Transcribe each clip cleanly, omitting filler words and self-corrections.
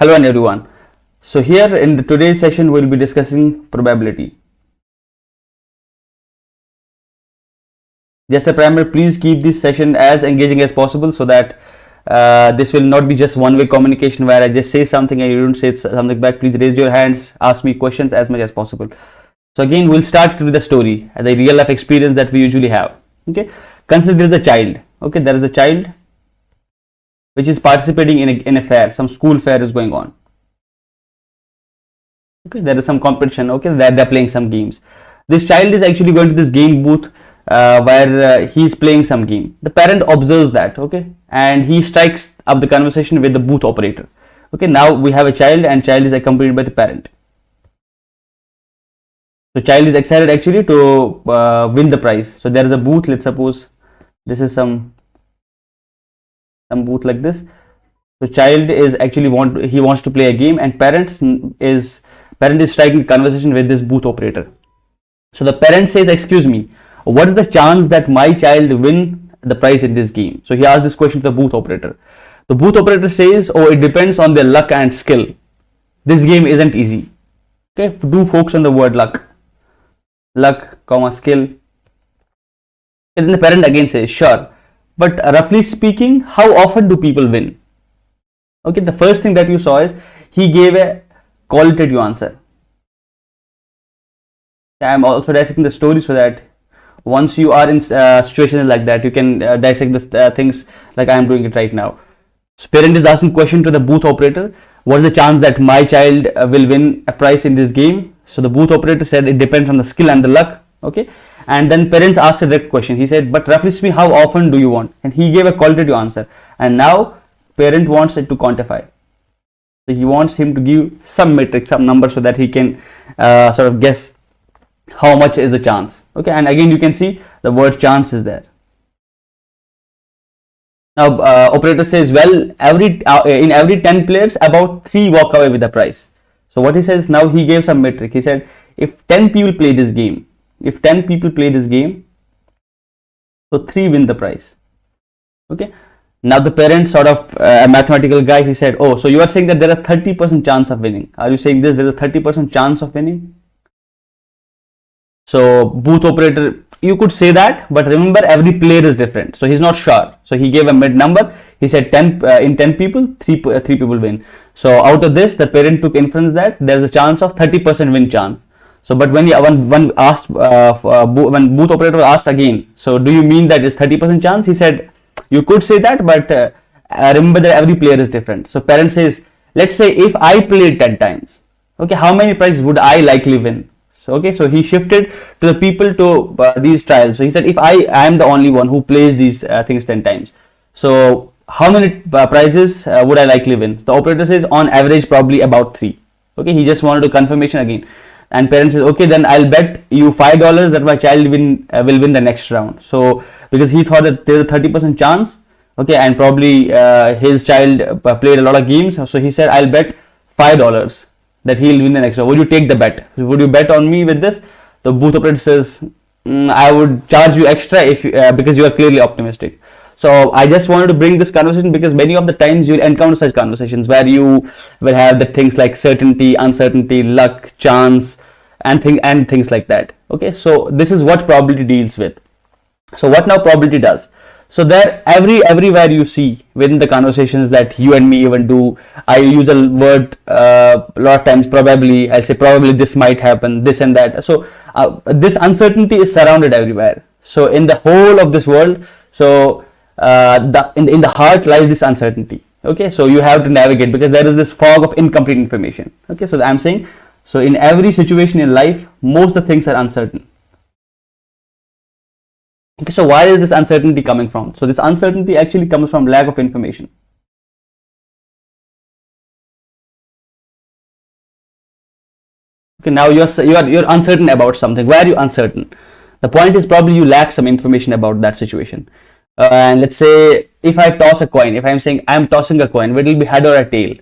Hello and everyone. So here in today's session we'll be discussing probability. Just a primer, please keep this session as engaging as possible so that this will not be just one-way communication where I just say something and you don't say something back. Please raise your hands, ask me questions as much as possible. So again, we'll start with the story, the real life experience that we usually have. Okay, consider there is a child. Okay, there is a child which is participating in a fair. Some school fair is going on. Okay, there is some competition. Okay, they're playing some games. This child is actually going to this game booth where he's playing some game. The parent observes that. Okay, and he strikes up the conversation with the booth operator. Okay, now we have a child and child is accompanied by the parent. So child is excited actually to win the prize. So there is a booth. Let's suppose this is some booth like this. So child is actually wants to play a game, and parent is striking conversation with this booth operator. So the parent says, "Excuse me, what is the chance that my child win the prize in this game?" So he asks this question to the booth operator. The booth operator says, "Oh, it depends on their luck and skill. This game isn't easy." Okay, do focus on the word luck, skill. And then the parent again says, "Sure, but roughly speaking, how often do people win?" Okay, the first thing that you saw is he gave a qualitative answer. I am also dissecting the story so that once you are in situations like that, you can dissect the things like I am doing it right now. So parent is asking question to the booth operator, what is the chance that my child will win a prize in this game? So the booth operator said it depends on the skill and the luck. Okay, and then parents asked a direct question. He said, but roughly speaking, how often do you want? And he gave a qualitative answer. And now parent wants it to quantify. So he wants him to give some metric, some number, so that he can sort of guess how much is the chance. Okay, and again you can see the word chance is there. Now operator says, well, in every 10 players, about 3 walk away with the prize. So what he says now, he gave some metric. He said if 10 people play this game, so 3 win the prize. Okay. Now the parent, sort of a mathematical guy, he said, oh, so you are saying that there are 30% chance of winning. Are you saying this? There is a 30% chance of winning? So booth operator, you could say that, but remember every player is different. So he's not sure. So he gave a mid number. He said 10 in 10 people, 3 people win. So out of this, the parent took inference that there's a chance of 30% win chance. So, but when booth operator was asked again, so do you mean that it's 30% chance? He said, you could say that, but remember that every player is different. So parent says, let's say if I played 10 times, okay, how many prizes would I likely win? So okay, so he shifted to the people to these trials. So he said, if I am the only one who plays these things 10 times, so how many prizes would I likely win? The operator says on average probably about 3. Okay, he just wanted a confirmation again. And parent says, okay, then I'll bet you $5 that my child will win the next round. So because he thought that there's a 30% chance, okay, and probably his child played a lot of games, so he said, I'll bet $5 that he'll win the next round. Would you take the bet? Would you bet on me with this? The booth operator says, I would charge you extra if because you are clearly optimistic. So I just wanted to bring this conversation because many of the times you'll encounter such conversations where you will have the things like certainty, uncertainty, luck, chance, and things like that. Okay, so this is what probability deals with. So what now probability does? So there everywhere you see within the conversations that you and me even do, I use a word a lot of times, probably. I'll say probably this might happen, this and that. So this uncertainty is surrounded everywhere. So in the whole of this world, so in the heart lies this uncertainty. Okay, so you have to navigate because there is this fog of incomplete information. Okay, so I'm saying, so in every situation in life, most of the things are uncertain. Okay, so where is this uncertainty coming from? So this uncertainty actually comes from lack of information. Okay, now you're uncertain about something. Why are you uncertain? The point is probably you lack some information about that situation. And let's say if I toss a coin, if I'm saying I'm tossing a coin, whether it will be head or a tail.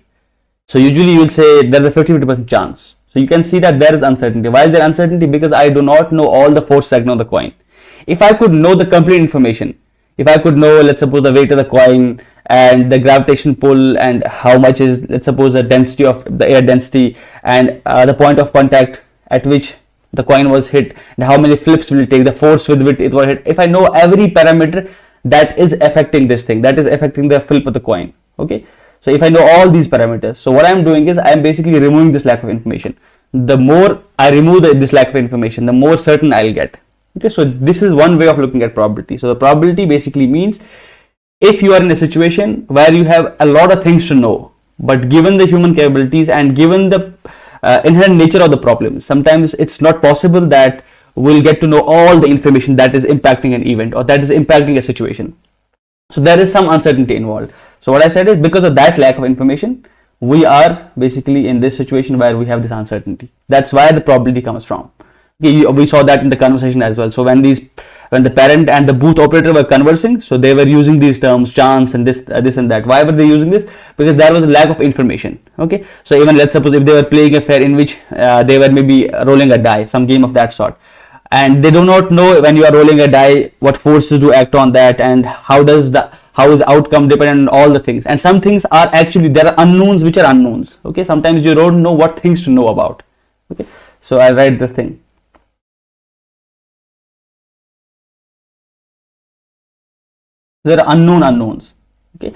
So usually you will say there's a 50% chance. So you can see that there is uncertainty. Why is there uncertainty? Because I do not know all the 4 segments of the coin. If I could know the complete information, if I could know, let's suppose, the weight of the coin and the gravitational pull, and how much is, let's suppose, the density of the air density, and the point of contact at which the coin was hit, and how many flips will it take, the force with which it was hit. If I know every parameter that is affecting this thing, that is affecting the flip of the coin, okay, so if I know all these parameters, so what I'm doing is I'm basically removing this lack of information. The more I remove this lack of information, the more certain I'll get. Okay, so this is one way of looking at probability. So the probability basically means if you are in a situation where you have a lot of things to know, but given the human capabilities and given the inherent nature of the problem, sometimes it's not possible that we'll get to know all the information that is impacting an event or that is impacting a situation. So there is some uncertainty involved. So what I said is, because of that lack of information, we are basically in this situation where we have this uncertainty. That's why the probability comes from. Okay, we saw that in the conversation as well. So when the parent and the booth operator were conversing, so they were using these terms, chance and this and that. Why were they using this? Because there was a lack of information. Okay, so even let's suppose if they were playing a fair in which they were maybe rolling a die, some game of that sort, and they do not know when you are rolling a die what forces do act on that, and how is the outcome dependent on all the things. And some things are actually, there are unknowns which are unknowns. Okay, sometimes you don't know what things to know about. Okay, so I'll write this thing. There are unknown unknowns. Okay,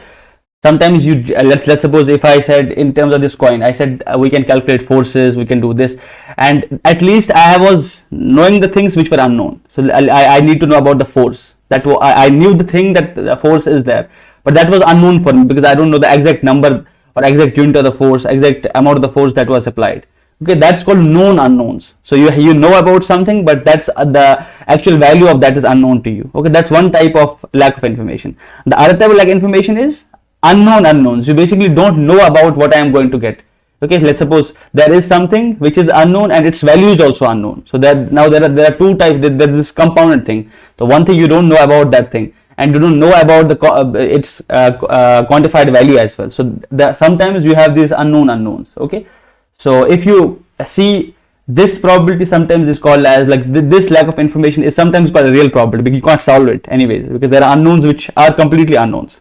sometimes you let's suppose if I said in terms of this coin, I said we can calculate forces, we can do this, and at least I was knowing the things which were unknown. So I need to know about the force. That I knew the thing that the force is there, but that was unknown for me because I don't know the exact number or exact unit of the force, exact amount of the force that was applied. Okay, that's called known unknowns. So you know about something, but that's the actual value of that is unknown to you. Okay, that's one type of lack of information. The other type of lack of information is unknown unknowns. You basically don't know about what I am going to get. Okay, let's suppose there is something which is unknown and its value is also unknown. So that now there are two types. There is this compounded thing. So one thing, you don't know about that thing, and you don't know about its quantified value as well. So sometimes you have these unknown unknowns. Okay, so if you see, this probability sometimes is called as, like, this lack of information is sometimes called a real probability because you can't solve it anyways, because there are unknowns which are completely unknowns.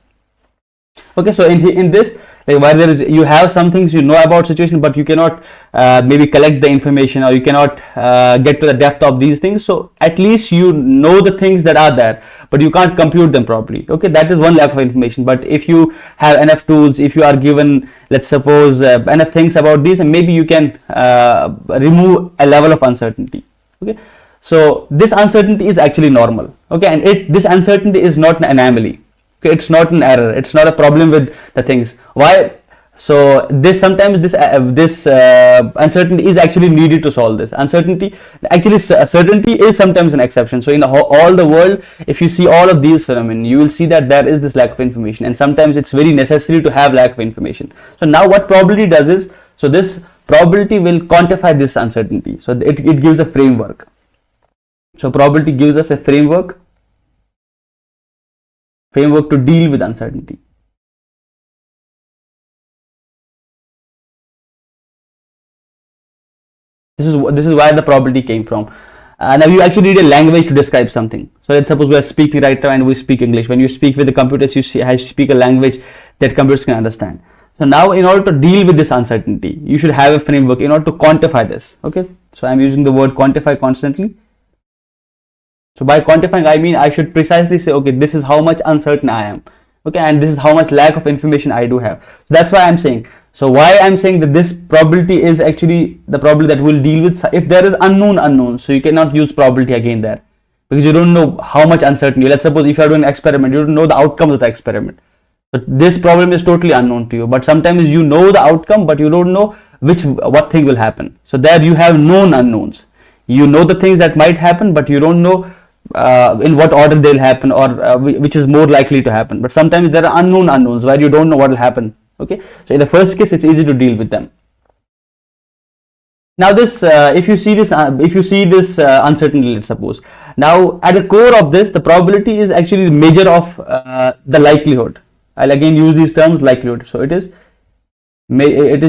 Okay, so in this, like, where there is, you have some things you know about situation, but you cannot maybe collect the information, or you cannot get to the depth of these things. So at least you know the things that are there, but you can't compute them properly. Okay, that is one lack of information. But if you have enough tools, if you are given, let's suppose, enough things about these, and maybe you can remove a level of uncertainty. Okay, so this uncertainty is actually normal. Okay, and this uncertainty is not an anomaly. Okay, it's not an error. It's not a problem with the things. Why? So sometimes this uncertainty is actually needed to solve this uncertainty. Actually, certainty is sometimes an exception. So in all the world, if you see all of these phenomena, you will see that there is this lack of information, and sometimes it's very necessary to have lack of information. So now what probability does is, so this probability will quantify this uncertainty. So it gives a framework. So probability gives us a framework to deal with uncertainty. This is where the probability came from. Now you actually need a language to describe something. So let's suppose we are speaking right now and we speak English. When you speak with the computers, you speak a language that computers can understand. So now, in order to deal with this uncertainty, you should have a framework in order to quantify this. Okay, so I'm using the word quantify constantly. So by quantifying, I mean I should precisely say, okay, this is how much uncertain I am. Okay, and this is how much lack of information I do have. So that's why I'm saying. So why I'm saying that this probability is actually the probability that will deal with, if there is unknown. So you cannot use probability again there, because you don't know how much uncertainty. Let's suppose if you are doing an experiment, you don't know the outcome of the experiment. So this problem is totally unknown to you. But sometimes you know the outcome, but you don't know what thing will happen. So there you have known unknowns. You know the things that might happen, but you don't know in what order they'll happen, or which is more likely to happen. But sometimes there are unknown unknowns where you don't know what will happen. Okay, so in the first case, it's easy to deal with them. Now this, if you see this uncertainty, let's suppose, now at the core of this, the probability is actually the measure of the likelihood. I'll again use these terms, likelihood. So it is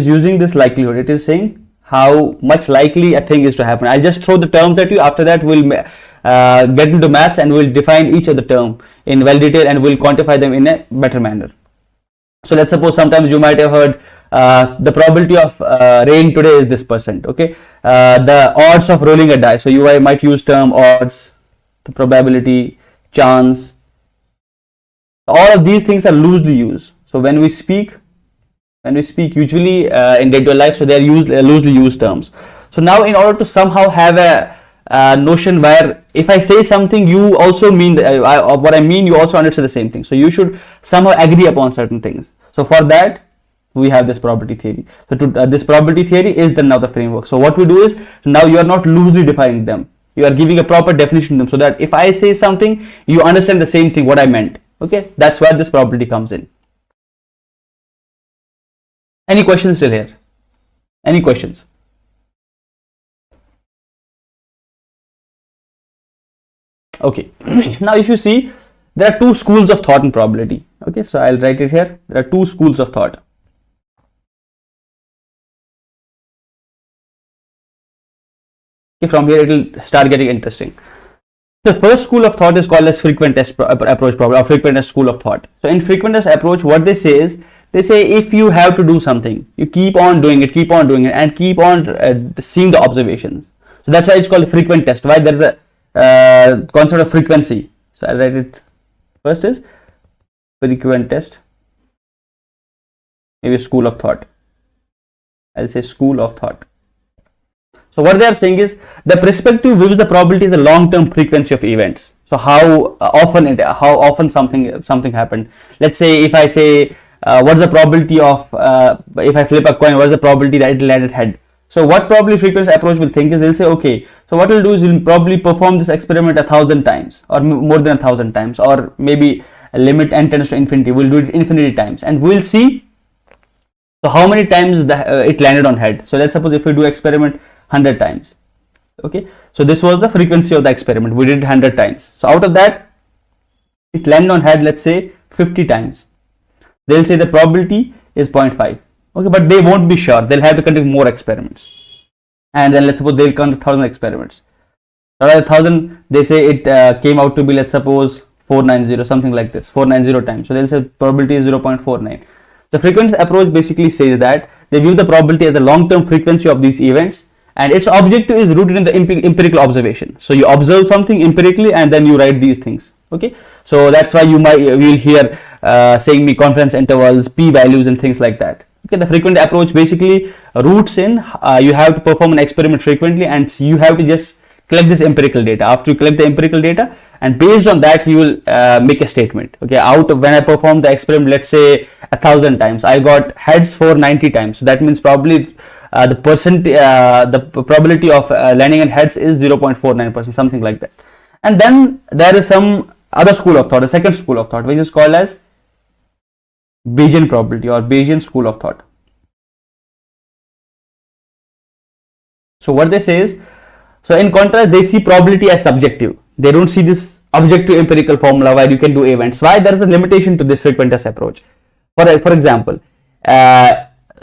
using this likelihood. It is saying how much likely a thing is to happen. I'll just throw the terms at you. After that, we'll get into maths and we'll define each of the term in well detail, and we'll quantify them in a better manner. So let's suppose sometimes you might have heard the probability of rain today is this percent. Okay, the odds of rolling a die. So you might use term odds, the probability, chance. All of these things are loosely used. So when we speak usually in day-to-day life, so they are used loosely used terms. So now in order to somehow have a notion where if I say something, you also mean what I mean, you also understand the same thing. So you should somehow agree upon certain things. So for that we have this probability theory. So this probability theory is now the framework. So what we do is, now you are not loosely defining them, you are giving a proper definition to them, so that if I say something, you understand the same thing what I meant. Okay, that's where this probability comes in. Any questions still here? Any questions? Okay. Now if you see, there are two schools of thought in probability. Okay, so I'll write it here. There are two schools of thought. Okay, from here it will start getting interesting. The first school of thought is called as frequent test approach problem, or frequent test school of thought. So in frequent test approach, what they say is, they say if you have to do something, you keep on doing it, and keep on seeing the observations. So that's why it's called frequent test. Why? There is a concept of frequency. So I'll write it first is frequent test, maybe school of thought. I'll say school of thought. So what they are saying is, the perspective views the probability is a long-term frequency of events. So how often something happened. Let's say if I say what's the probability of if I flip a coin, what's the probability that it will land at head. So what probability frequency approach will think is, they'll say, okay, so what we'll do is we'll probably perform this experiment 1,000 times, or more than 1,000 times, or maybe a limit n tends to infinity. We'll do it infinity times, and we'll see so how many times it landed on head. So let's suppose if we do experiment 100 times. Okay, so this was the frequency of the experiment. We did it 100 times. So out of that, it landed on head, let's say 50 times. They'll say the probability is 0.5. Okay, but they won't be sure. They'll have to conduct more experiments. And then let's suppose they'll conduct 1,000 experiments. Out of 1,000, they say it came out to be, let's suppose 490, something like this, 490 times. So they'll say probability is 0.49. The frequency approach basically says that they view the probability as the long-term frequency of these events, and its objective is rooted in the empirical observation. So you observe something empirically, and then you write these things. Okay, so that's why will hear saying me confidence intervals, p-values, and things like that. Okay, the frequent approach basically roots in you have to perform an experiment frequently, and you have to just collect this empirical data. After you collect the empirical data, and based on that you will make a statement. Okay, out of when I perform the experiment, let's say 1,000 times, I got heads 490 times. So that means probably the probability of landing in heads is 0.49%, something like that. And then there is some other school of thought, a second school of thought, which is called as Bayesian probability, or Bayesian school of thought. So what they say is, so in contrast, they see probability as subjective. They don't see this objective empirical formula where you can do events. Why? There is a limitation to this frequent test approach. For example,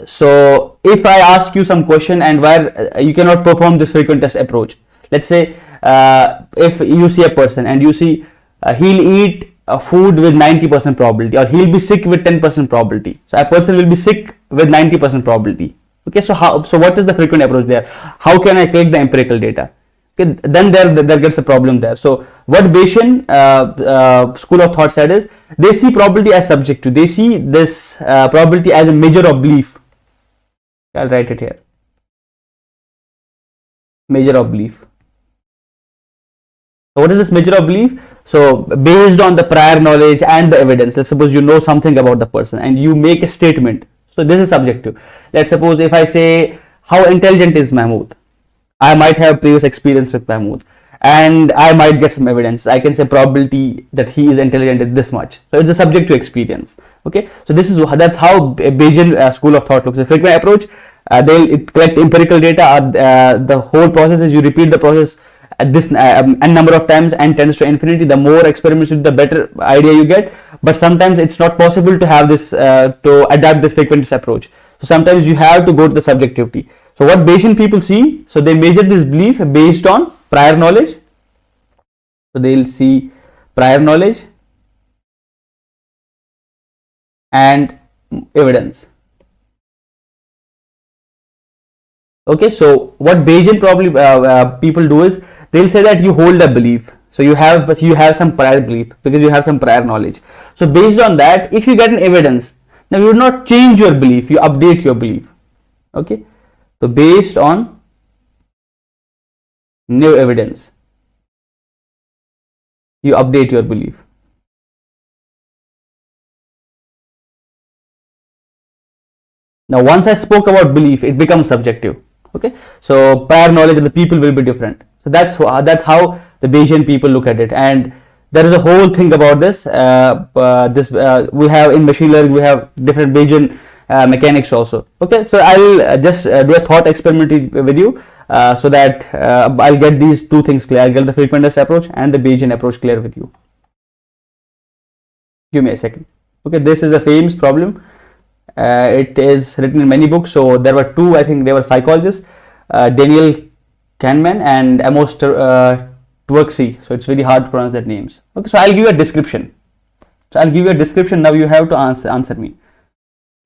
so if I ask you some question and where you cannot perform this frequent test approach, let's say if you see a person and you see he'll eat a food with 90% probability, or he'll be sick with 10% probability. So a person will be sick with 90% probability. Okay, so what is the frequent approach there? How can I collect the empirical data? Okay, then there gets a problem there. So what Bayesian school of thought said is, they see probability as subjective. They see this probability as a measure of belief. I'll write it here. Measure of belief. So what is this measure of belief? So based on the prior knowledge and the evidence, let's suppose you know something about the person and you make a statement. So this is subjective. Let's suppose if I say, how intelligent is Mahmood? I might have previous experience with Mahmood, and I might get some evidence. I can say probability that he is intelligent is this much. So it's a subjective experience. Okay, so that's how Bayesian school of thought looks. The frequent approach, they'll collect empirical data. The whole process is you repeat the process at this n number of times, n tends to infinity. The more experiments, the better idea you get. But sometimes it's not possible to have this to adapt this frequent approach. So sometimes you have to go to the subjectivity. So what Bayesian people see, so they measure this belief based on prior knowledge. So they'll see prior knowledge and evidence. Okay, so what Bayesian probably people do is they'll say that you hold a belief. So you have some prior belief because you have some prior knowledge. So based on that, if you get an evidence, now you will not change your belief, you update your belief. Okay, so based on new evidence, you update your belief. Now once I spoke about belief, it becomes subjective. Okay, so prior knowledge of the people will be different. So that's how the Bayesian people look at it, and there is a whole thing about this. We have in machine learning, we have different Bayesian mechanics also. Okay, so I'll just do a thought experiment with you so that I'll get these two things clear. I'll get the frequentist approach and the Bayesian approach clear with you. Give me a second. Okay, this is a famous problem. It is written in many books. So there were two, I think they were psychologists, Daniel Kahneman and Amos Tversky. So it's very hard to pronounce their names. Okay, so I'll give you a description. Now you have to answer me.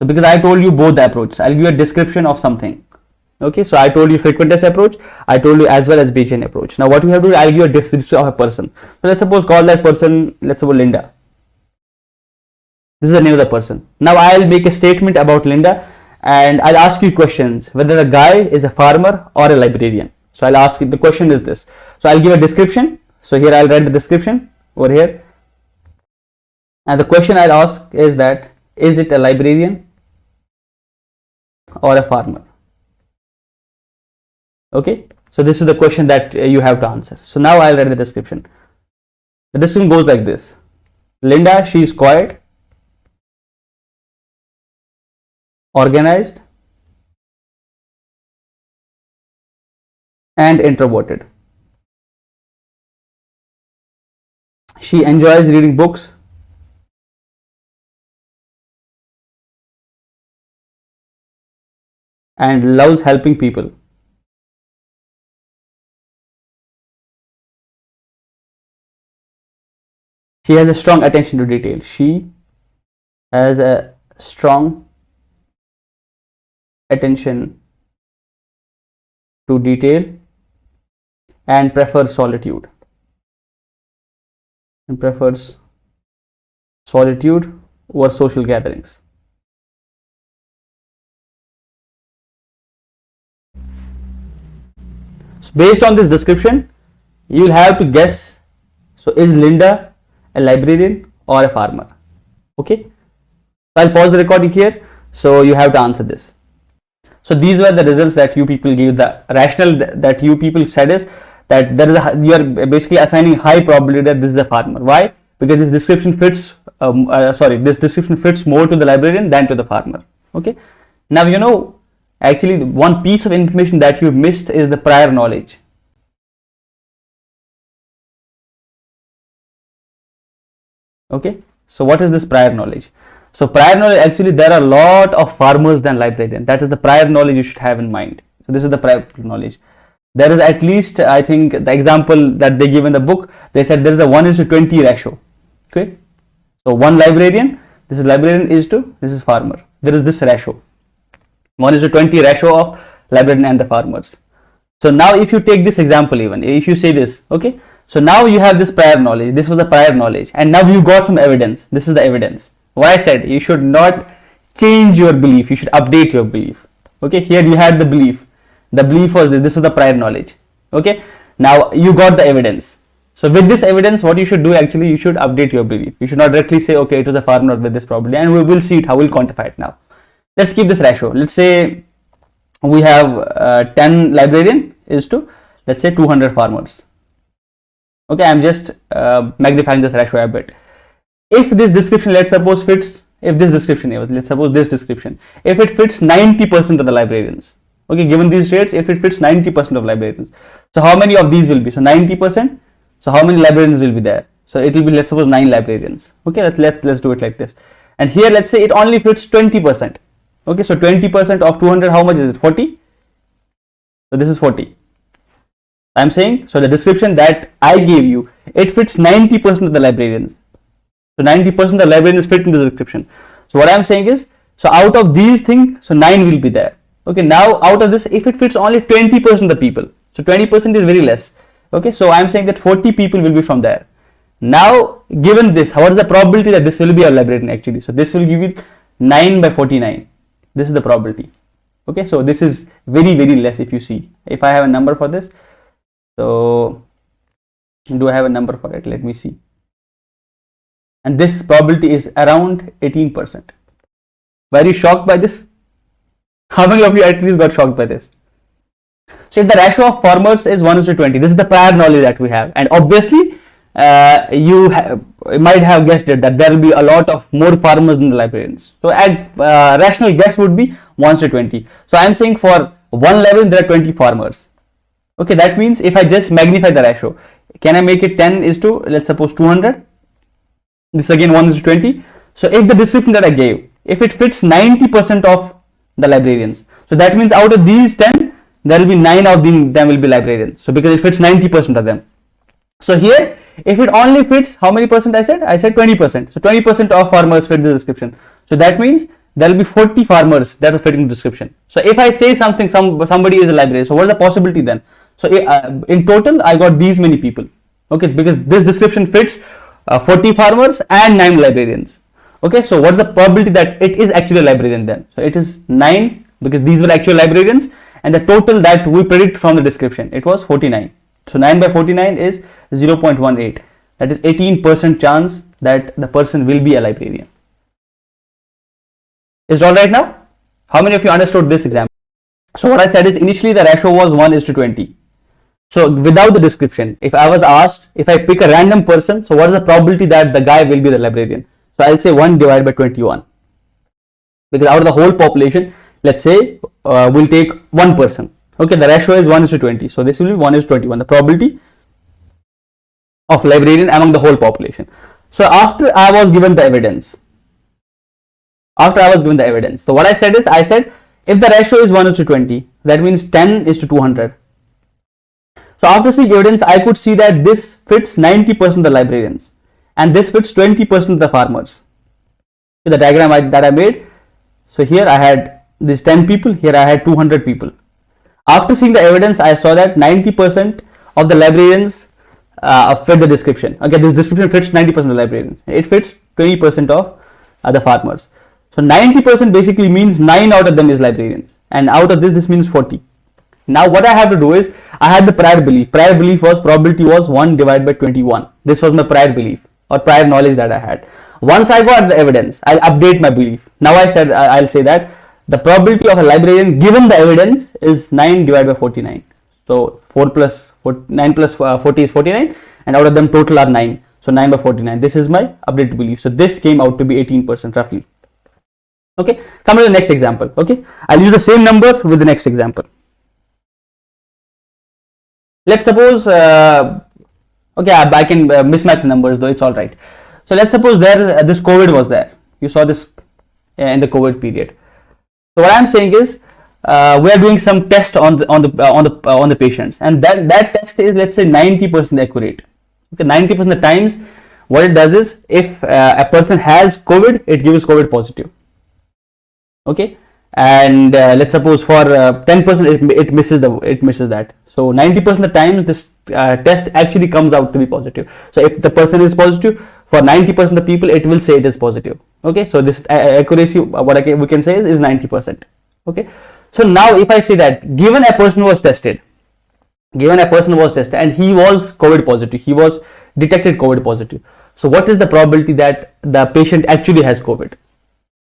So because I told you both the approaches, I'll give you a description of something. Okay, so I told you frequentist approach, I told you as well as Bayesian approach. Now what you have to do, I'll give you a description of a person. So let's suppose call that person, let's suppose Linda. This is the name of the person. Now I'll make a statement about Linda and I'll ask you questions whether the guy is a farmer or a librarian. So I'll ask you, the question is this. So I'll give a description. So here I'll write the description over here. And the question I'll ask is that, is it a librarian or a farmer? Okay. So this is the question that you have to answer. So now I'll write the description. The description goes like this. Linda, she is quiet, organized, and introverted. She enjoys reading books and loves helping people. She has a strong attention to detail. She has a strong attention to detail and prefers solitude. And prefers solitude over social gatherings. So based on this description, you will have to guess. So is Linda a librarian or a farmer? Okay. So I'll pause the recording here. So you have to answer this. So these were the results that you people gave. The rationale that you people said is that there is you are basically assigning high probability that this is a farmer. Why? Because this description fits. This description fits more to the librarian than to the farmer. Okay. Now you know, actually one piece of information that you missed is the prior knowledge. Okay. So what is this prior knowledge? So prior knowledge, actually there are a lot of farmers than librarians. That is the prior knowledge you should have in mind. So this is the prior knowledge. There is at least, I think the example that they give in the book, they said there is a 1:20 ratio. Okay. So one librarian, this is librarian is to, this is farmer. There is this ratio. 1:20 ratio of librarian and the farmers. So now if you take this example, even if you say this, okay. So now you have this prior knowledge. This was the prior knowledge. And now you got some evidence. This is the evidence. Why I said you should not change your belief, you should update your belief. Okay, here you had the belief. The belief was this is the prior knowledge. Okay, now you got the evidence. So with this evidence, what you should do actually, you should update your belief. You should not directly say, okay, it was a farmer with this probability, and we will see it, how we'll quantify it now. Let's keep this ratio. Let's say we have 10 librarian is to, let's say 200 farmers. Okay, I'm just magnifying this ratio a bit. If this description, let's suppose fits, if this description, let's suppose this description, if it fits 90% of the librarians, okay, given these rates, if it fits 90% of librarians, so how many of these will be? So 90%, so how many librarians will be there? So it will be, let's suppose 9 librarians. Okay, let's do it like this. And here, let's say it only fits 20%. Okay, so 20% of 200, how much is it? 40? So this is 40. I'm saying, so the description that I gave you, it fits 90% of the librarians. So 90% of the librarians fit in the description. So what I'm saying is, So out of these things, so 9 will be there. Okay, now out of this, if it fits only 20% of the people, so 20% is very less. Okay, so I'm saying that 40 people will be from there. Now, given this, what is the probability that this will be a librarian actually? So this will give you 9 by 49. This is the probability. Okay, so this is very, very less if you see. If I have a number for this, so do I have a number for it? Let me see. And this probability is around 18%. Were you shocked by this? How many of you at least got shocked by this? So if the ratio of farmers is 1:20, this is the prior knowledge that we have, and obviously you might have guessed it that there will be a lot of more farmers than the librarians. So at rational guess would be 1:20. So I am saying for one level there are 20 farmers. Okay, that means if I just magnify the ratio, can I make it 10 is to, let's suppose, 200? This again 1:20. So if the description that I gave, if it fits 90% of the librarians, so that means out of these 10 there will be 9 of them will be librarians. So because it fits 90% of them. So here if it only fits, how many percent I said? I said 20%. So 20% of farmers fit the description. So that means there will be 40 farmers that are fitting the description. So if I say something, somebody is a librarian, so what is the possibility then? So in total I got these many people. Okay, because this description fits 40 farmers and 9 librarians. Okay, so what's the probability that it is actually a librarian then? So it is 9 because these were actual librarians, and the total that we predict from the description, it was 49. So 9 by 49 is 0.18. That is 18% chance that the person will be a librarian. Is it all right now? How many of you understood this example? So what I said is initially the ratio was 1:20. So without the description, if I was asked, if I pick a random person, so what is the probability that the guy will be the librarian? So I'll say 1 divided by 21. Because out of the whole population, let's say we'll take one person. Okay, the ratio is 1:20. So this will be 1:21. The probability of librarian among the whole population. So after I was given the evidence, so what I said is, I said if the ratio is 1:20, that means 10 is to 200. So after seeing evidence, I could see that this fits 90% of the librarians and this fits 20% of the farmers. The diagram that I made, so here I had these 10 people, here I had 200 people. After seeing the evidence, I saw that 90% of the librarians fit the description. Okay, this description fits 90% of the librarians. It fits 20% of the farmers. So 90% basically means 9 out of them is librarians, and out of this means 40. Now what I have to do is, I had the prior belief. Prior belief was probability was 1 divided by 21. This was my prior belief or prior knowledge that I had. Once I got the evidence, I'll update my belief. Now I said I'll say that the probability of a librarian given the evidence is 9 divided by 49. So 9 plus 40 is 49, and out of them total are 9. So 9 by 49. This is my updated belief. So this came out to be 18% roughly. Okay, come to the next example. Okay, I'll use the same numbers with the next example. Let's suppose, okay, I can mismatch the numbers though, it's all right. So let's suppose this COVID was there. You saw this in the COVID period. So what I'm saying is, we are doing some test on the patients, and that test is, let's say, 90% accurate. Okay, 90% of the times, what it does is, if a person has COVID, it gives COVID positive. Okay, and let's suppose for 10% it misses that. So 90% of the times this test actually comes out to be positive. So if the person is positive, for 90% of the people it will say it is positive. Okay, so this accuracy, what we can say is 90%. Okay, so now if I say that given a person was tested and he was COVID positive, he was detected COVID positive, so what is the probability that the patient actually has COVID?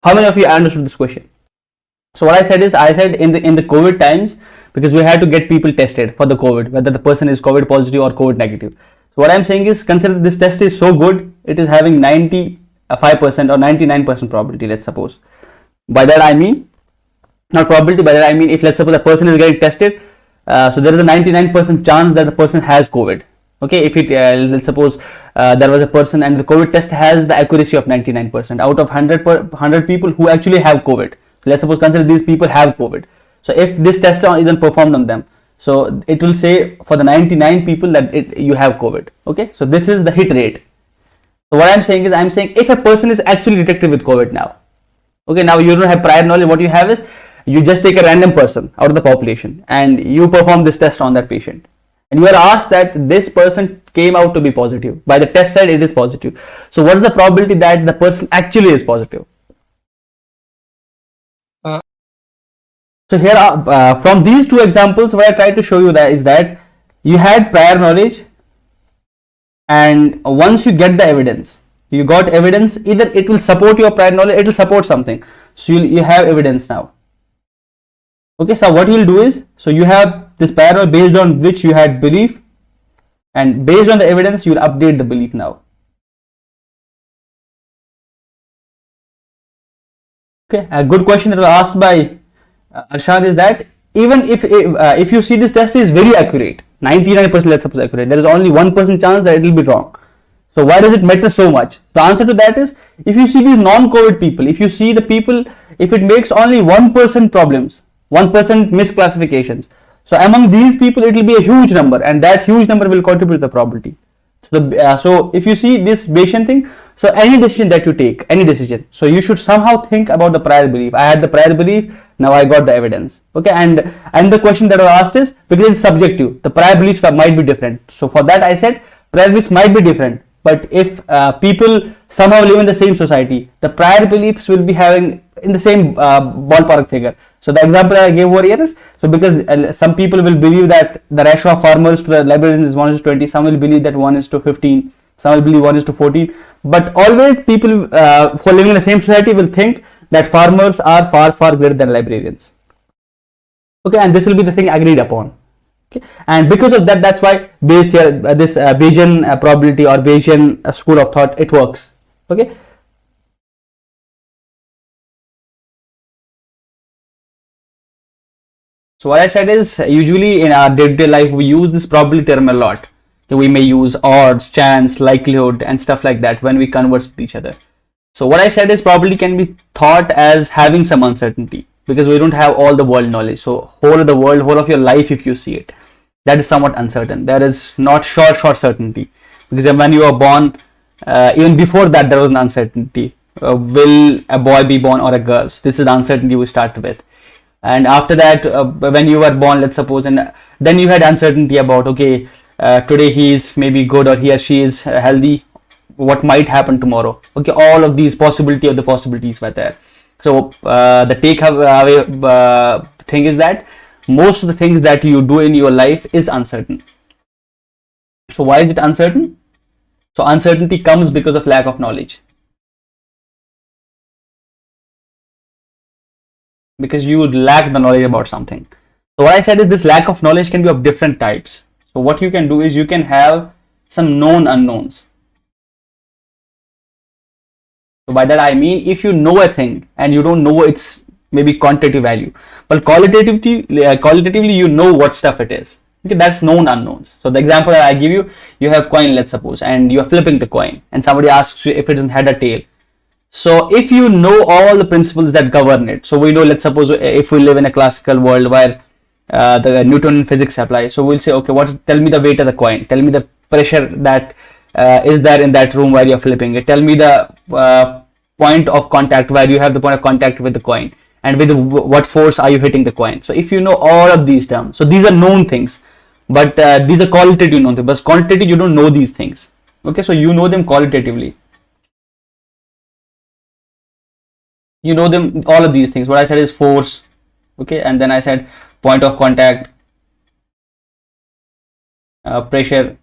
How many of you understood this question? So what I said is, I said in the COVID times, because we had to get people tested for the COVID, whether the person is COVID positive or COVID negative. So what I'm saying is, consider this test is so good, it is having 95% or 99% probability, let's suppose. By that I mean, not probability, by that I mean, if let's suppose a person is getting tested, so there is a 99% chance that the person has COVID. Okay, if it let's suppose there was a person and the COVID test has the accuracy of 99% out of 100 people who actually have COVID. So let's suppose consider these people have COVID. So if this test isn't performed on them, so it will say for the 99 people that you have COVID. Okay, so this is the hit rate. So what I'm saying is, I'm saying if a person is actually detected with COVID now, Okay, now you don't have prior knowledge. What you have is, you just take a random person out of the population and you perform this test on that patient, and you are asked that this person came out to be positive. By the test side, it is positive. So what is the probability that the person actually is positive? So here from these two examples, what I tried to show you that is that you had prior knowledge, and once you get the evidence, you got evidence, either it will support your prior knowledge, it will support something. So you have evidence now. Okay, so what you will do is, so you have this prior knowledge based on which you had belief, and based on the evidence, you will update the belief now. Okay, a good question that was asked by Arshad is that even if you see this test is very accurate, 99% let's suppose accurate, there is only 1% chance that it will be wrong. So why does it matter so much? The answer to that is, if you see these non-COVID people, if you see the people, if it makes only 1% problems, 1% misclassifications, so among these people it will be a huge number, and that huge number will contribute to the probability. So if you see this Bayesian thing, so any decision that you take, any decision, so you should somehow think about the prior belief. I had the prior belief, now I got the evidence. Okay, and the question that was asked is, because it's subjective, the prior beliefs might be different. So for that I said prior beliefs might be different, but if people somehow live in the same society, the prior beliefs will be having in the same ballpark figure. So the example I gave over here is, so because some people will believe that the ratio of farmers to the librarians is 1:20, some will believe that 1:15, some will believe 1:14, but always people who are living in the same society will think that farmers are far greater than librarians. Okay, and this will be the thing agreed upon. Okay, and because of that, that's why this Bayesian probability or Bayesian school of thought, it works. Okay. So what I said is, usually in our day-to-day life we use this probability term a lot. So we may use odds, chance, likelihood, and stuff like that when we converse with each other. So what I said is, probability can be thought as having some uncertainty, because we don't have all the world knowledge. So whole of the world, whole of your life, if you see it, that is somewhat uncertain. There is not sure certainty, because when you are born, even before that there was an uncertainty. Will a boy be born or a girl? So this is the uncertainty we start with. And after that, when you were born, let's suppose, and then you had uncertainty about, okay, today he is maybe good or he or she is healthy, what might happen tomorrow. Okay, all of these possibility of the possibilities were there. So the take away thing is that most of the things that you do in your life is uncertain. So why is it uncertain? So uncertainty comes because of lack of knowledge. Because you lack the knowledge about something. So what I said is, this lack of knowledge can be of different types. So what you can do is, you can have some known unknowns. So by that I mean, if you know a thing and you don't know its maybe quantitative value, but qualitatively you know what stuff it is. Okay, that's known unknowns. So the example that I give you, you have coin, let's suppose, and you are flipping the coin, and somebody asks you if it doesn't had a tail. So if you know all the principles that govern it, so we know, let's suppose if we live in a classical world where the Newtonian physics apply, so we'll say, okay, tell me the weight of the coin, tell me the pressure that is there in that room where you're flipping it, tell me the point of contact, where you have the point of contact with the coin, and with what force are you hitting the coin. So if you know all of these terms, so these are known things, but these are qualitative known things, but quantitative you don't know these things. Okay, so you know them qualitatively. You know them, all of these things. What I said is force, okay, and then I said point of contact, pressure,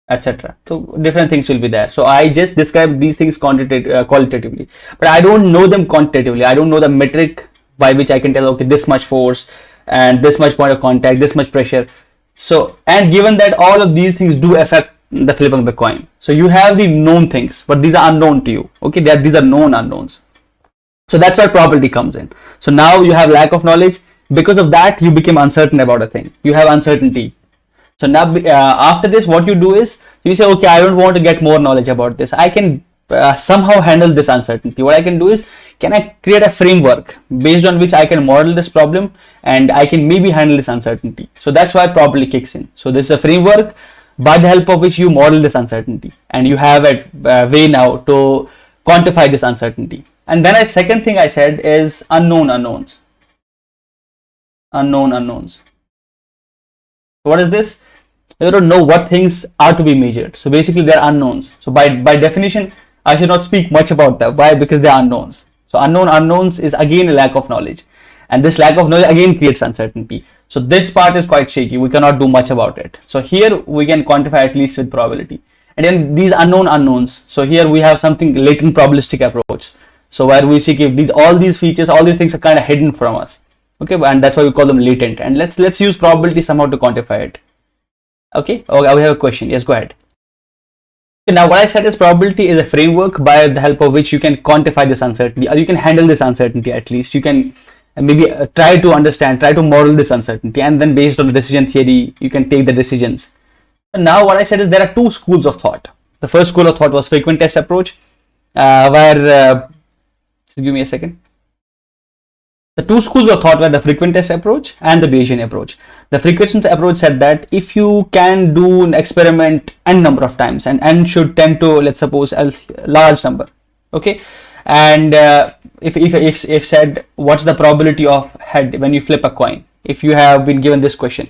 etc. So different things will be there. So I just describe these things qualitatively, but I don't know them quantitatively. I don't know the metric by which I can tell, okay, this much force and this much point of contact, this much pressure. So, and given that all of these things do affect the flipping of the coin, so you have the known things, but these are unknown to you. Okay, these are known unknowns. So that's where probability comes in. So now you have lack of knowledge. Because of that, you become uncertain about a thing. You have uncertainty. So now after this, what you do is, you say, okay, I don't want to get more knowledge about this. I can somehow handle this uncertainty. What I can do is, can I create a framework based on which I can model this problem, and I can maybe handle this uncertainty. So that's why probability kicks in. So this is a framework by the help of which you model this uncertainty, and you have a way now to quantify this uncertainty. And then second thing I said is unknown unknowns. Unknown unknowns. What is this? You don't know what things are to be measured. So basically they're unknowns. So by definition, I should not speak much about them. Why? Because they're unknowns. So unknown unknowns is again a lack of knowledge. And this lack of knowledge again creates uncertainty. So this part is quite shaky. We cannot do much about it. So here we can quantify at least with probability. And then these unknown unknowns. So here we have something latent probabilistic approach. So where we see if all these features, all these things are kind of hidden from us. Okay, and that's why we call them latent. And let's use probability somehow to quantify it. Okay, we have a question. Yes, go ahead. Okay, now what I said is probability is a framework by the help of which you can quantify this uncertainty, or you can handle this uncertainty at least. You can maybe try to understand, try to model this uncertainty, and then based on the decision theory, you can take the decisions. And now what I said is there are two schools of thought. The first school of thought was frequent test approach, where just give me a second. The two schools of thought were the frequent test approach and the Bayesian approach. The frequent test approach said that if you can do an experiment n number of times, and n should tend to, let's suppose, a large number, okay, and if said what's the probability of head when you flip a coin, if you have been given this question,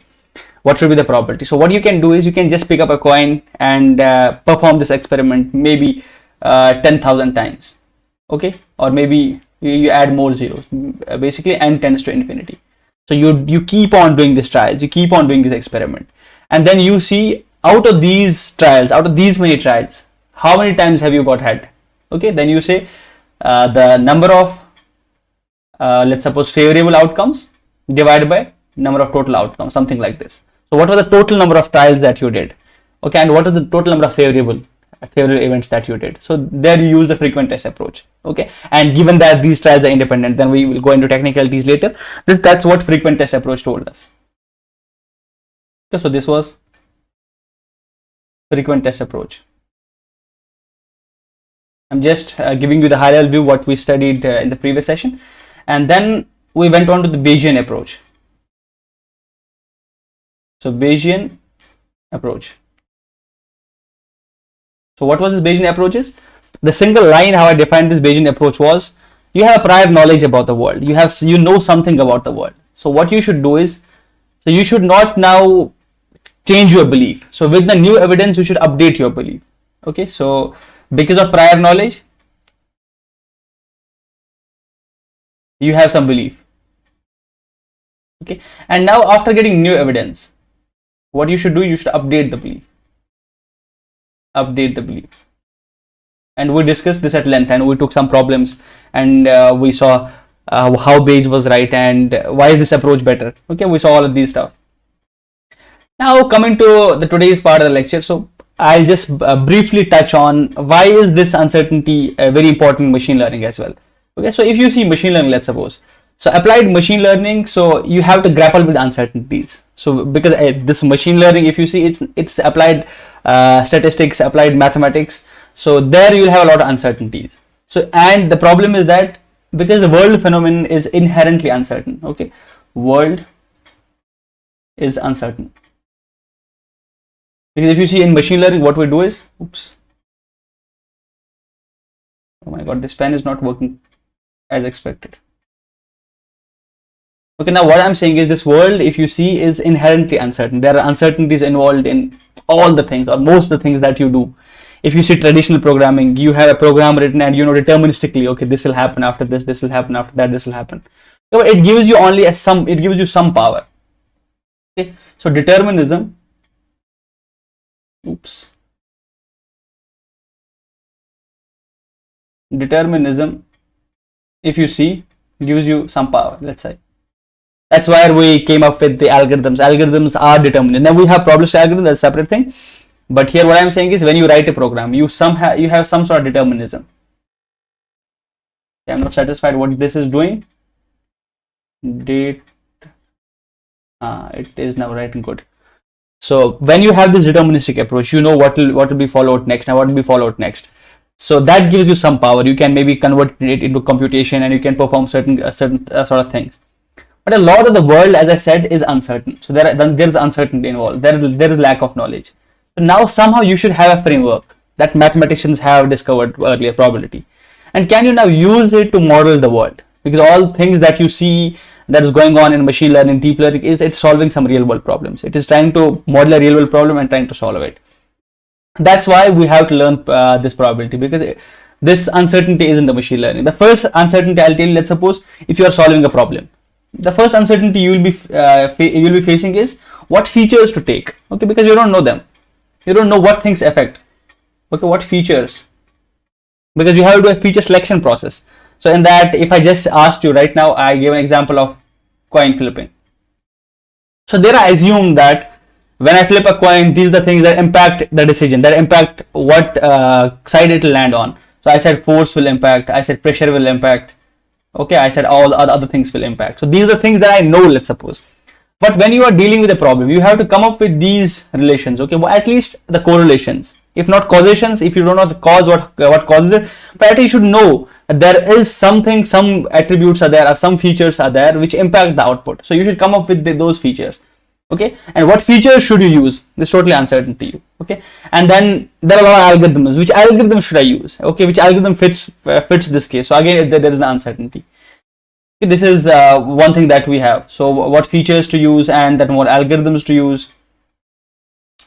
what should be the probability? So what you can do is you can just pick up a coin and perform this experiment maybe 10,000 times, okay, or maybe you add more zeros. Basically n tends to infinity. So you keep on doing these trials, you keep on doing this experiment, and then you see out of these trials, out of these many trials, how many times have you got head? Okay, then you say the number of let's suppose favorable outcomes divided by number of total outcomes, something like this. So what was the total number of trials that you did? Okay, and what is the total number of favorable events that you did? So there you use the frequent test approach. Okay, and given that these trials are independent, then we will go into technicalities later. That's what frequent test approach told us. Okay, so this was frequent test approach. I'm just giving you the high level view what we studied in the previous session, and then we went on to the Bayesian approach. So Bayesian approach. So what was this Bayesian approach is? The single line how I defined this Bayesian approach was, you have prior knowledge about the world. You know something about the world. So what you should do is, so you should not now change your belief. So with the new evidence, you should update your belief. Okay, so because of prior knowledge, you have some belief. Okay, and now after getting new evidence, what you should do, you should update the belief. Update the belief. And we discussed this at length, and we took some problems, and we saw how Bayes was right and why is this approach better. Okay, we saw all of these stuff. Now coming to the today's part of the lecture, so I'll just briefly touch on why is this uncertainty very important in machine learning as well. Okay, so if you see machine learning, let's suppose, so applied machine learning, so you have to grapple with uncertainties. So because this machine learning, if you see, it's applied statistics, applied mathematics, so there you will have a lot of uncertainties. So, and the problem is that because the world phenomenon is inherently uncertain. Okay, world is uncertain. Because if you see in machine learning, what we do is, oops, oh my god, this pen is not working as expected. Okay, now what I'm saying is this world, if you see, is inherently uncertain. There are uncertainties involved in all the things, or most of the things that you do. If you see traditional programming, you have a program written and you know deterministically, okay, this will happen after this will happen after that, this will happen. So it gives you only it gives you some power. Okay, so determinism, oops, determinism, if you see, gives you some power, let's say. That's why we came up with the algorithms. Algorithms are determined. Now we have probabilistic algorithm, that's a separate thing. But here what I'm saying is when you write a program, you have some sort of determinism. Okay, I'm not satisfied what this is doing. It is now writing good. So when you have this deterministic approach, you know what will be followed next and what will be followed next. So that gives you some power. You can maybe convert it into computation and you can perform certain sort of things. But a lot of the world, as I said, is uncertain. So there is uncertainty involved. There is lack of knowledge. So now somehow you should have a framework that mathematicians have discovered earlier, probability. And can you now use it to model the world? Because all things that you see that is going on in machine learning, deep learning, it's solving some real world problems. It is trying to model a real world problem and trying to solve it. That's why we have to learn this probability, because this uncertainty is in the machine learning. The first uncertainty I'll tell you, let's suppose if you are solving a problem, the first uncertainty you will be facing is what features to take. Okay, because you don't know them, you don't know what things affect. Okay, what features, because you have to do a feature selection process. So in that, if I just asked you right now, I gave an example of coin flipping. So there I assume that when I flip a coin, these are the things that impact the decision, that impact what side it will land on. So I said force will impact, I said pressure will impact, okay, I said all the other things will impact. So these are the things that I know, let's suppose. But when you are dealing with a problem, you have to come up with these relations, okay, well, at least the correlations, if not causations. If you don't know the cause, what causes it, but at least you should know that there is something, some attributes are there, or some features are there which impact the output. So you should come up with those features. Okay, and what features should you use? This is totally uncertain to you. Okay, and then there are a lot of algorithms. Which algorithm should I use? Okay, which algorithm fits this case? So again, there is an uncertainty. Okay, this is one thing that we have. So what features to use, and then what algorithms to use.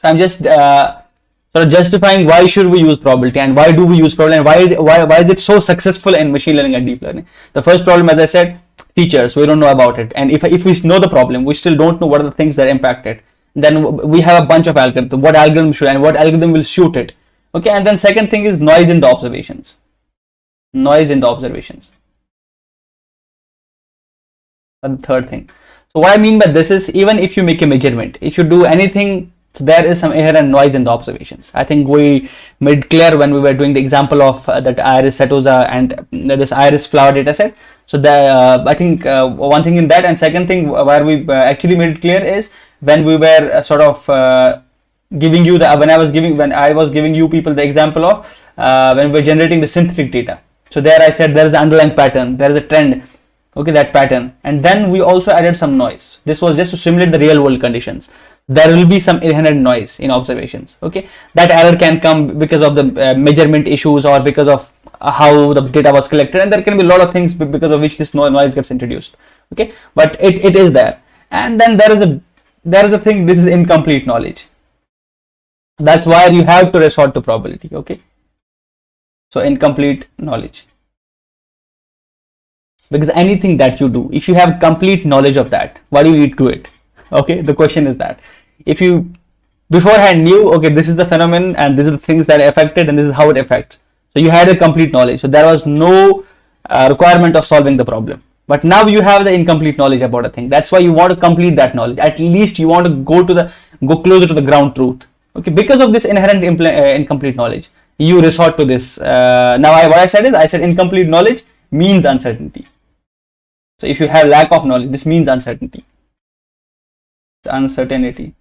I'm just sort of justifying why should we use probability, and why do we use probability, and why is it so successful in machine learning and deep learning. The first problem, as I said, features, we don't know about it, and if we know the problem, we still don't know what are the things that impact it. Then we have a bunch of algorithms, what algorithm should, and what algorithm will suit it. Okay, and then second thing is noise in the observations. Noise in the observations. And the third thing. So what I mean by this is, even if you make a measurement, if you do anything, there is some inherent noise in the observations. I think we made clear when we were doing the example of that iris setosa and this iris flower data set. So I think one thing in that, and second thing where we actually made it clear is when we were sort of giving you when I was giving you people the example of when we were generating the synthetic data. So there I said there is an underlying pattern, there is a trend, okay, that pattern, and then we also added some noise. This was just to simulate the real world conditions. There will be some inherent noise in observations. Okay, that error can come because of the measurement issues, or because of how the data was collected, and there can be a lot of things because of which this noise gets introduced. Okay, but it is there. And then there is a thing, this is incomplete knowledge. That's why you have to resort to probability. Okay, so incomplete knowledge, because anything that you do, if you have complete knowledge of that, why do you need to do it? Okay, the question is that if you beforehand knew, okay, this is the phenomenon and these are the things that affect it and this is how it affects, so you had a complete knowledge, so there was no requirement of solving the problem. But now you have the incomplete knowledge about a thing. That's why you want to complete that knowledge. At least you want to go closer to the ground truth. Okay, because of this inherent incomplete knowledge, you resort to this. Now what I said is, I said incomplete knowledge means uncertainty. So if you have lack of knowledge, this means uncertainty. Uncertainty.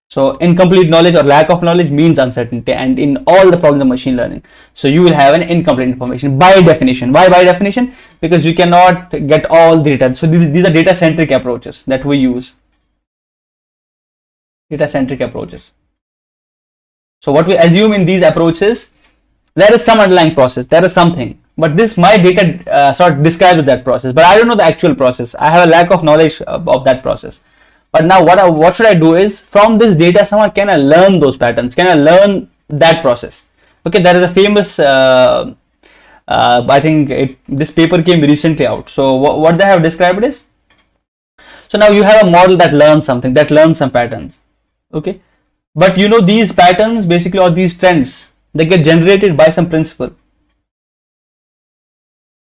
So incomplete knowledge or lack of knowledge means uncertainty, and in all the problems of machine learning, so you will have an incomplete information by definition. Why by definition? Because you cannot get all the data. So these are data centric approaches that we use. Data centric approaches. So what we assume in these approaches, there is some underlying process, there is something, but this my data sort of describes that process, but I don't know the actual process. I have a lack of knowledge of that process. But now what should I do is, from this data somehow can I learn those patterns, can I learn that process. Okay, there is a famous I think this paper came recently out. So what they have described is, so now you have a model that learns something, that learns some patterns. Okay, but you know these patterns basically, or these trends, they get generated by some principle.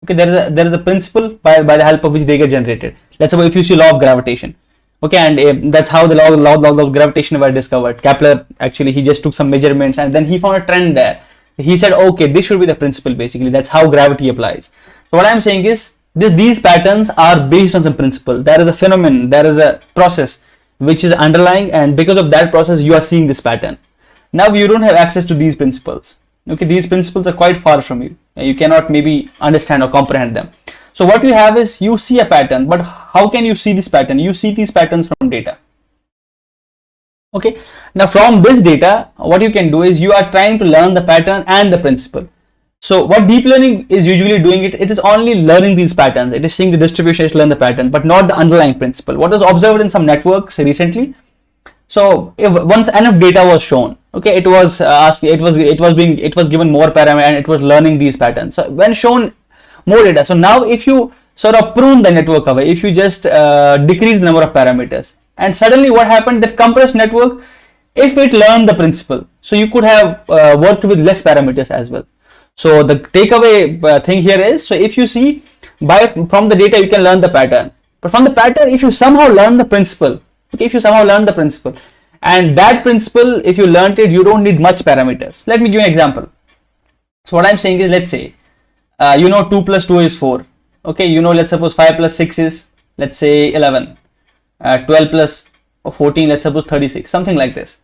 Okay, there is a principle by the help of which they get generated. Let's say if you see law of gravitation. Okay, and that's how the law of gravitation were discovered. Kepler, actually, he just took some measurements and then he found a trend there. He said, okay, this should be the principle. Basically, that's how gravity applies. So what I'm saying is, these patterns are based on some principle. There is a phenomenon, there is a process which is underlying, and because of that process you are seeing this pattern. Now you don't have access to these principles. Okay, these principles are quite far from you. You cannot maybe understand or comprehend them. So what you have is, you see a pattern, but how can you see this pattern? You see these patterns from data. Okay, now from this data, what you can do is you are trying to learn the pattern and the principle. So what deep learning is usually doing, it is only learning these patterns. It is seeing the distribution, it learn the pattern, but not the underlying principle. What was observed in some networks recently? So if once enough data was shown, okay, it was it was given more parameter and it was learning these patterns. So when shown more data, so now if you sort of prune the network away, if you just decrease the number of parameters, and suddenly what happened, that compressed network, if it learned the principle, so you could have worked with less parameters as well. So the takeaway thing here is, so if you see from the data you can learn the pattern, but from the pattern if you somehow learn the principle, okay, if you somehow learn the principle, and that principle if you learned it, you don't need much parameters. Let me give you an example. So what I'm saying is, let's say you know 2 plus 2 is 4, okay, you know, let's suppose 5 plus 6 is, let's say, 11, 12 plus 14, let's suppose 36, something like this.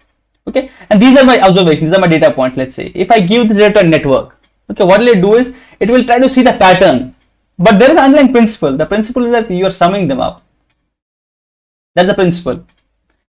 Okay, and these are my observations, these are my data points. Let's say if I give this data to a network, okay, what will it do is it will try to see the pattern, but there is an underlying principle. The principle is that you are summing them up. That's the principle.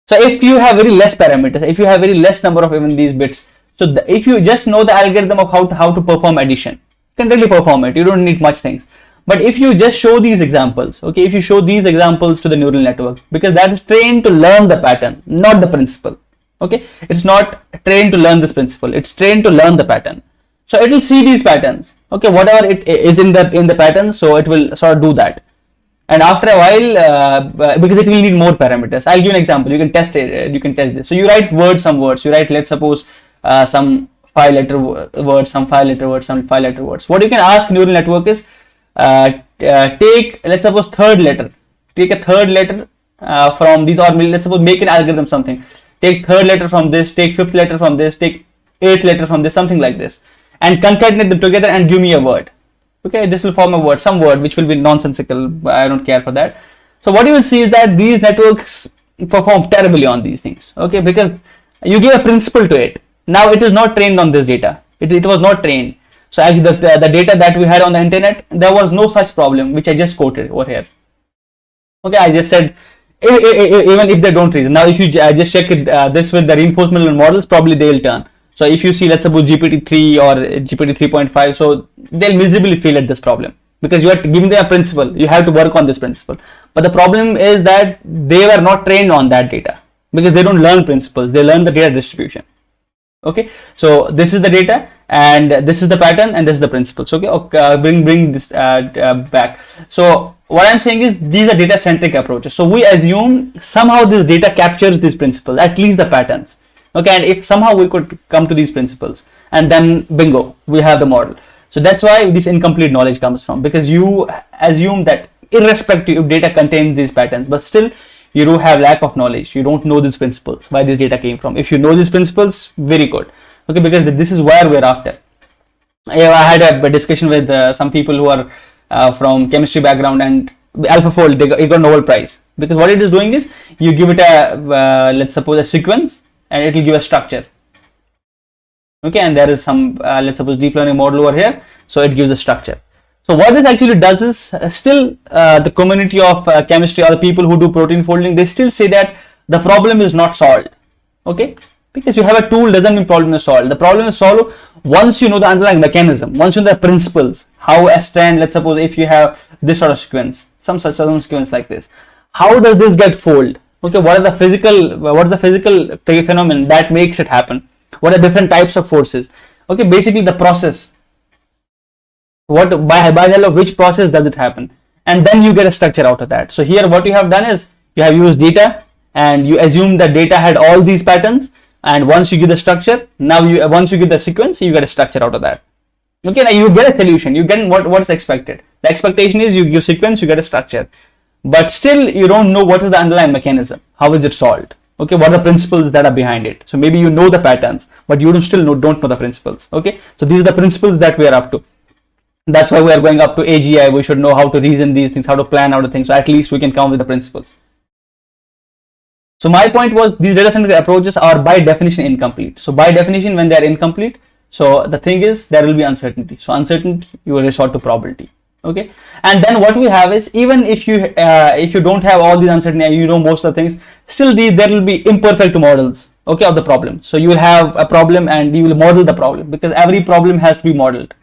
So if you have very less parameters, if you have very less number of even these bits, so if you just know the algorithm of how to perform addition, you can really perform it. You don't need much things. But if you just show these examples, okay, if you show these examples to the neural network, because that is trained to learn the pattern, not the principle. Okay, it's not trained to learn this principle, it's trained to learn the pattern. So it will see these patterns, okay, whatever it is in the pattern, so it will sort of do that. And after a while, because it will need more parameters, I'll give you an example. You can test it, you can test this. So you write some words, you write, let's suppose some 5-letter words, some 5-letter words, some 5-letter words. What you can ask neural network is, take, let's suppose, third letter, take a third letter from these, or let's suppose make an algorithm something, take third letter from this, take fifth letter from this, take eighth letter from this, something like this, and concatenate them together and give me a word. Okay, this will form a word, some word which will be nonsensical, but I don't care for that. So what you will see is that these networks perform terribly on these things, okay, because you give a principle to it. Now it is not trained on this data, it was not trained. So actually the data that we had on the internet, there was no such problem which I just quoted over here. Okay, I just said even if they don't reason. Now if you just check it, this with the reinforcement models, probably they will turn. So if you see, let's suppose GPT-3 or GPT 3.5, so they'll miserably fail at this problem, because you are giving them a principle, you have to work on this principle. But the problem is that they were not trained on that data, because they don't learn principles, they learn the data distribution. Okay, so this is the data and this is the pattern and this is the principles. Okay, bring this back. So what I'm saying is, these are data centric approaches. So we assume somehow this data captures these principles, at least the patterns. Okay, and if somehow we could come to these principles, and then bingo, we have the model. So that's why this incomplete knowledge comes from, because you assume that irrespective if data contains these patterns, but still you do have lack of knowledge, you don't know these principles, why this data came from. If you know these principles, very good. Okay, because this is where we're after. I had a discussion with some people who are from chemistry background, and AlphaFold, they got a Nobel Prize, because what it is doing is, you give it a let's suppose a sequence, and it will give a structure. Okay, and there is some let's suppose deep learning model over here, so it gives a structure. So what this actually does is, still the community of chemistry, or the people who do protein folding, they still say that the problem is not solved. Okay, because you have a tool doesn't mean problem is solved. The problem is solved once you know the underlying mechanism, once you know the principles, how a strand, let's suppose if you have this sort of sequence, some sequence like this, how does this get folded? Okay, what is the physical phenomenon that makes it happen? What are different types of forces? Okay, basically the process. What by help of which process does it happen? And then you get a structure out of that. So here what you have done is, you have used data and you assume that data had all these patterns, and once you give the structure, now once you give the sequence, you get a structure out of that. Okay, now you get a solution, you get what's expected. The expectation is you give sequence, you get a structure. But still you don't know what is the underlying mechanism, how is it solved. Okay, what are the principles that are behind it? So maybe you know the patterns, but you don't know the principles. Okay, so these are the principles that we are up to. That's why we are going up to AGI. We should know how to reason these things, how to plan out the things, so at least we can come with the principles. So my point was, these data centric approaches are by definition incomplete. So by definition, when they are incomplete, so the thing is, there will be uncertainty. So uncertainty, you will resort to probability. Okay, and then what we have is, even if you don't have all these uncertainty and you know most of the things, still there will be imperfect models, okay, of the problem. So you will have a problem and you will model the problem, because every problem has to be modeled.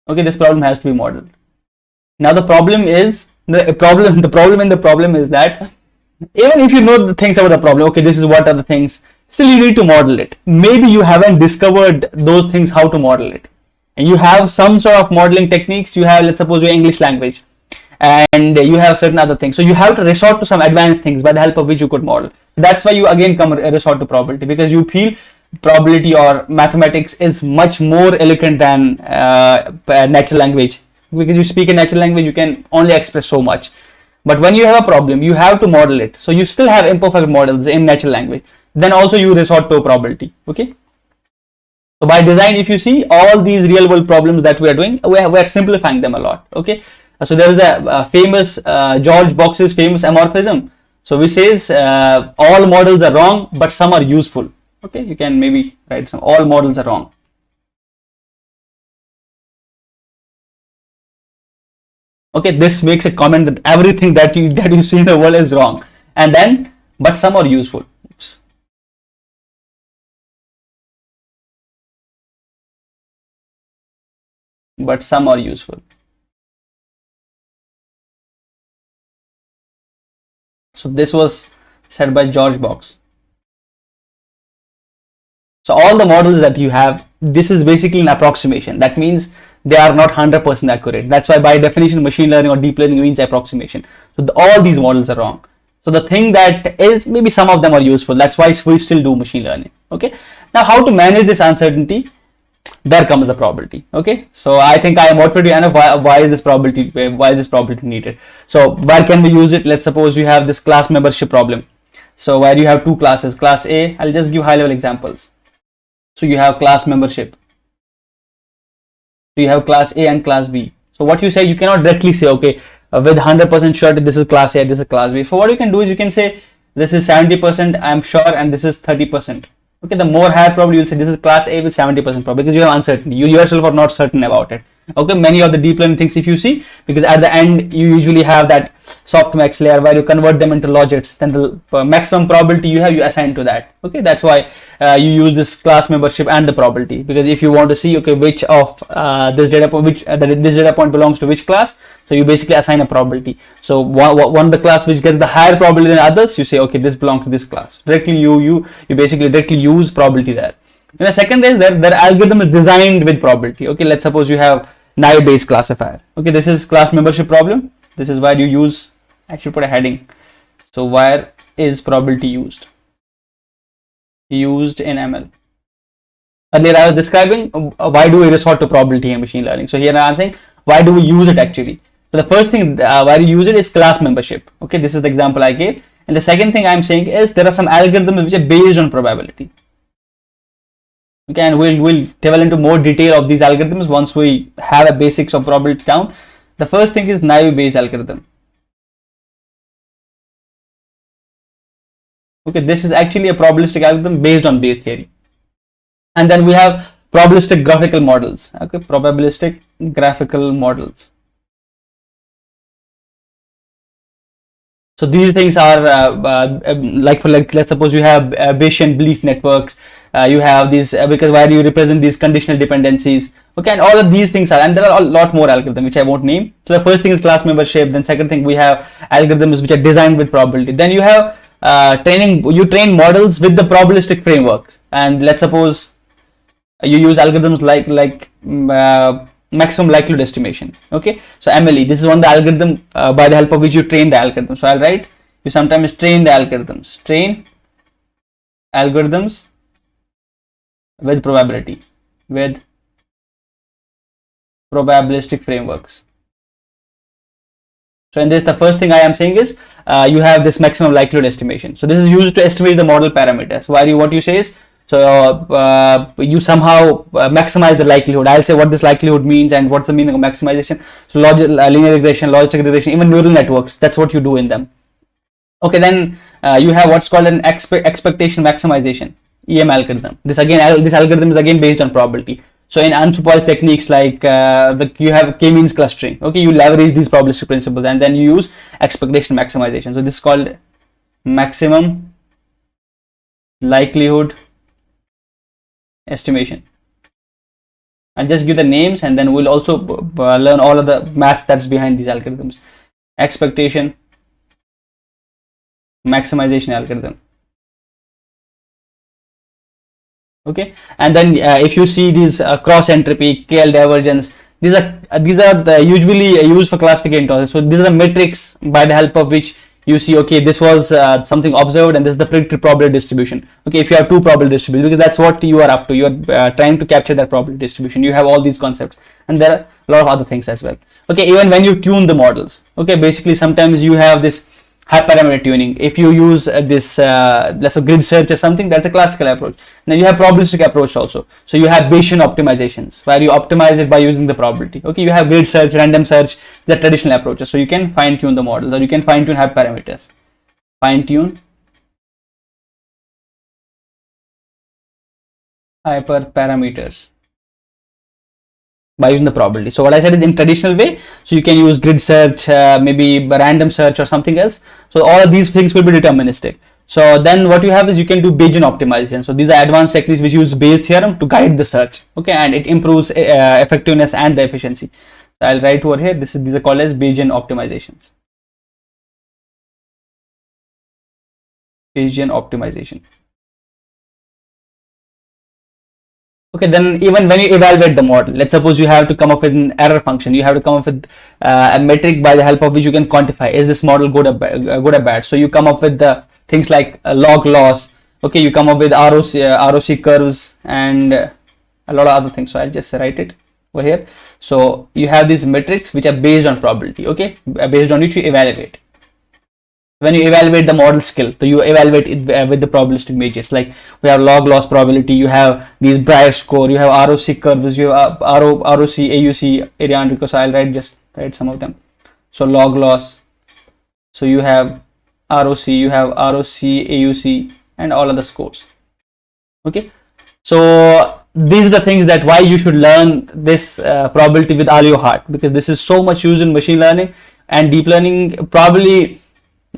Okay, this problem has to be modeled. Now the problem is the problem is that even if you know the things about the problem, okay, this is what are the things, still you need to model it. Maybe you haven't discovered those things, how to model it, and you have some sort of modeling techniques. You have, let's suppose, your English language, and you have certain other things, so you have to resort to some advanced things by the help of which you could model. That's why you again resort to probability, because you feel probability or mathematics is much more eloquent than natural language, because you speak in natural language, you can only express so much. But when you have a problem, you have to model it. So you still have imperfect models in natural language. Then also you resort to probability. Okay. So by design, if you see all these real world problems that we are doing, we are simplifying them a lot. Okay. So there is a famous George Box's famous amorphism. So which says all models are wrong, but some are useful. Okay. You can maybe write some, all models are wrong. Okay, this makes a comment that everything that you see in the world is wrong, and then but some are useful. Oops. But some are useful. So this was said by George Box. So all the models that you have, this is basically an approximation. That means they are not 100% accurate. That's why by definition machine learning or deep learning means approximation. So all these models are wrong. So the thing that is, maybe some of them are useful. That's why we still do machine learning. Okay. Now how to manage this uncertainty? There comes the probability. Okay. So I think I am motivated enough. Why is this probability needed? So where can we use it? Let's suppose you have this class membership problem. So where you have two classes, class A. I'll just give high level examples. So you have class membership. So you have class A and class B. So what you say, you cannot directly say, okay, with 100% surety this is class A, this is class B. So what you can do is you can say this is 70% I'm sure and this is 30%. Okay, the more higher probability you'll say this is class A with 70% probability, because you have uncertainty. You yourself are not certain about it. Okay, many of the deep learning things, if you see, because at the end you usually have that softmax layer where you convert them into logits, then the maximum probability you have, you assign to that. Okay, that's why you use this class membership and the probability, because if you want to see, okay, which of this data point, this data point belongs to which class, so you basically assign a probability. So one of the class which gets the higher probability than others, you say, okay, this belongs to this class. Directly you basically directly use probability there. And the second is that their algorithm is designed with probability. Okay, let's suppose you have naive Bayes classifier. Okay, this is class membership problem. This is where you use, actually put a heading. So where is probability used? Used in ML. Earlier I was describing why do we resort to probability in machine learning. So here I am saying why do we use it actually. So the first thing why you use it is class membership. Okay, this is the example I gave. And the second thing I am saying is there are some algorithms which are based on probability. Okay, and we'll delve into more detail of these algorithms once we have a basics of probability down. The first thing is naive Bayes algorithm. Okay, this is actually a probabilistic algorithm based on Bayes theory. And then we have probabilistic graphical models. Okay, probabilistic graphical models. So these things are like let's suppose you have Bayesian belief networks. You have these because where you represent these conditional dependencies. Okay, and all of these things are, and there are a lot more algorithms which I won't name. So the first thing is class membership. Then second thing we have algorithms which are designed with probability. Then you have you train models with the probabilistic frameworks. And let's suppose you use algorithms like maximum likelihood estimation. Okay, so MLE, this is one of the algorithm by the help of which you train the algorithm. So I'll write, you sometimes train the algorithms, train algorithms with probability, with probabilistic frameworks. So in this, the first thing I am saying is you have this maximum likelihood estimation. So this is used to estimate the model parameters. What you say is, so you somehow maximize the likelihood. I'll say what this likelihood means and what's the meaning of maximization. So linear regression, logistic regression, even neural networks, that's what you do in them. Okay, then you have what's called an expectation maximization, EM algorithm. This algorithm is again based on probability. So in unsupervised techniques like you have k-means clustering, okay, you leverage these probabilistic principles and then you use expectation maximization. So this is called maximum likelihood estimation. And just give the names, and then we'll also learn all of the maths that's behind these algorithms. Expectation maximization algorithm. Okay, and then if you see these cross entropy, KL divergence, these are usually used for classification process. So these are the metrics by the help of which you see, okay, this was something observed and this is the predicted probability distribution. Okay, if you have two probability distributions, because that's what you are up to, you are trying to capture that probability distribution, you have all these concepts, and there are a lot of other things as well. Okay, even when you tune the models, okay, basically sometimes you have this hyperparameter tuning. If you use this let's say grid search or something, that's a classical approach. Now you have probabilistic approach also. So you have Bayesian optimizations where you optimize it by using the probability. Okay, you have grid search, random search, the traditional approaches. So you can fine tune the models, or you can fine tune hyperparameters. Fine tune hyperparameters by using the probability. So what I said is in traditional way, so you can use grid search, maybe random search or something else. So all of these things will be deterministic. So then what you have is you can do Bayesian optimization. So these are advanced techniques which use Bayes theorem to guide the search. Okay, and it improves effectiveness and the efficiency. So I'll write over here. These are called as Bayesian optimizations. Bayesian optimization. Okay, then even when you evaluate the model, let's suppose you have to come up with an error function, you have to come up with a metric by the help of which you can quantify, is this model good or bad? So you come up with the things like log loss, okay, you come up with ROC curves and a lot of other things. So I'll just write it over here. So you have these metrics which are based on probability, okay, based on which you evaluate. When you evaluate the model skill, so you evaluate it with the probabilistic measures, like we have log loss probability, you have these Brier score, you have ROC curves, you have ROC, AUC, area under curve. So I'll write some of them. So log loss, so you have ROC, you have ROC, AUC, and all other scores. Okay, so these are the things that why you should learn this probability with all your heart, because this is so much used in machine learning and deep learning. Probably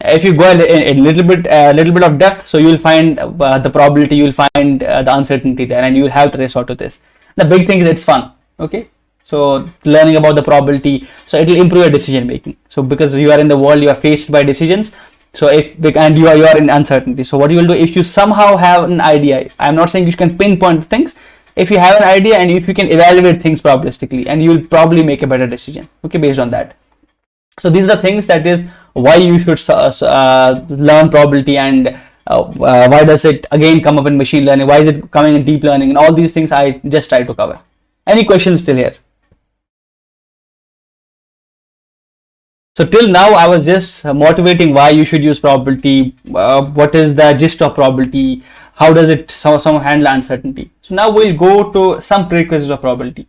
if you go a little bit of depth, so you will find the probability, you will find the uncertainty there, and you will have to resort to this. The big thing is it's fun. Okay, so learning about the probability, so it will improve your decision making. So because you are in the world, you are faced by decisions. So and you are in uncertainty. So what you will do, if you somehow have an idea, I'm not saying you can pinpoint things. If you have an idea and if you can evaluate things probabilistically, and you will probably make a better decision. Okay, based on that. So these are the things that is why you should learn probability, and why does it again come up in machine learning, why is it coming in deep learning, and all these things I just try to cover. Any questions still here? So till now I was just motivating why you should use probability, what is the gist of probability, how does it handle uncertainty. So now we'll go to some prerequisites of probability.